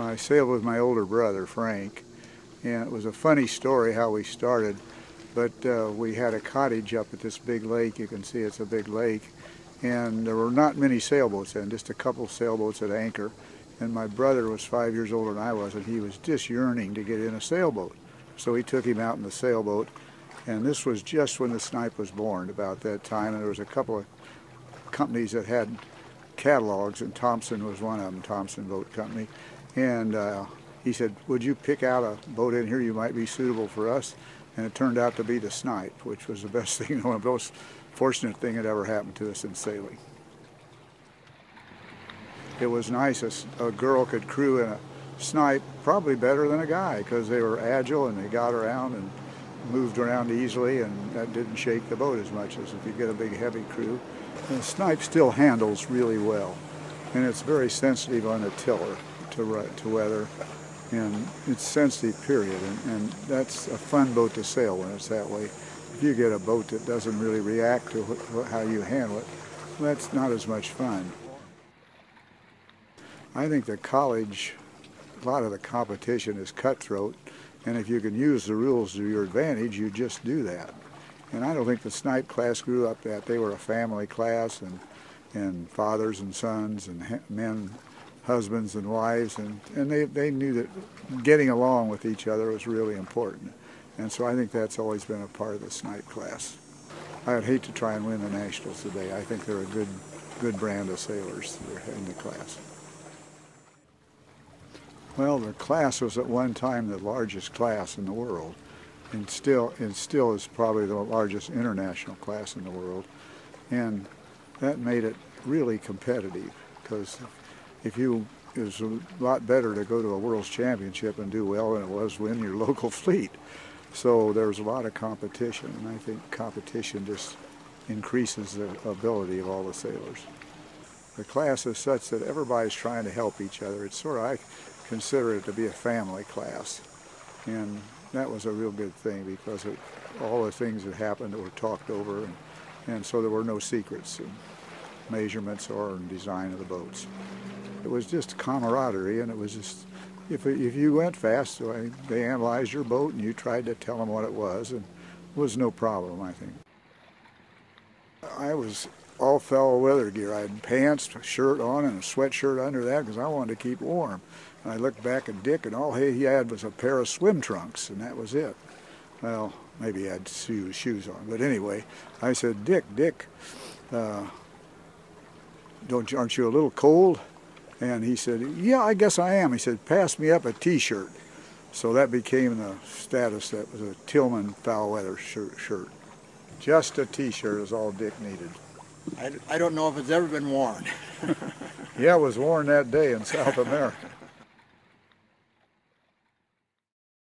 I sailed with my older brother, Frank, and it was a funny story how we started, but we had a cottage up at this big lake. You can see it's a big lake, and there were not many sailboats then, just a couple sailboats at anchor, and my brother was 5 years older than I was, and he was just yearning to get in a sailboat. So we took him out in the sailboat, and this was just when the Snipe was born, about that time, and there was a couple of companies that had catalogs, and Thompson was one of them, Thompson Boat Company. And he said, would you pick out a boat in here you might be suitable for us? And it turned out to be the Snipe, which was the best thing, one of the most fortunate thing that ever happened to us in sailing. It was nice, a girl could crew in a Snipe probably better than a guy, because they were agile and they got around and moved around easily, and that didn't shake the boat as much as if you get a big heavy crew. And the Snipe still handles really well, and it's very sensitive on the tiller to weather, and it's sensitive period, and that's a fun boat to sail when it's that way. If you get a boat that doesn't really react to how you handle it, that's not as much fun. I think the college, a lot of the competition is cutthroat, and if you can use the rules to your advantage, you just do that. And I don't think the Snipe class grew up that. They were a family class, and fathers and sons and men, husbands and wives, and they knew that getting along with each other was really important. And so I think that's always been a part of the Snipe class. I would hate to try and win the Nationals today. I think they're a good brand of sailors that are in the class. Well, the class was at one time the largest class in the world, and still is probably the largest international class in the world. And that made it really competitive, because it was a lot better to go to a World's Championship and do well than it was win your local fleet. So there was a lot of competition, and I think competition just increases the ability of all the sailors. The class is such that everybody's trying to help each other. It's sort of, I consider it to be a family class, and that was a real good thing, because all the things that happened were talked over, and so there were no secrets in measurements or in design of the boats. It was just camaraderie, and it was just, if you went fast, they analyzed your boat and you tried to tell them what it was, and it was no problem, I think. I was all foul weather gear. I had pants, a shirt on, and a sweatshirt under that because I wanted to keep warm. And I looked back at Dick, and all he had was a pair of swim trunks, and that was it. Well, maybe he had shoes on, but anyway, I said, Dick, aren't you a little cold? And he said, yeah, I guess I am. He said, pass me up a t-shirt. So that became the status. That was a Tillman foul weather shirt. Just a t-shirt is all Dick needed. I don't know if it's ever been worn. Yeah, it was worn that day in South America.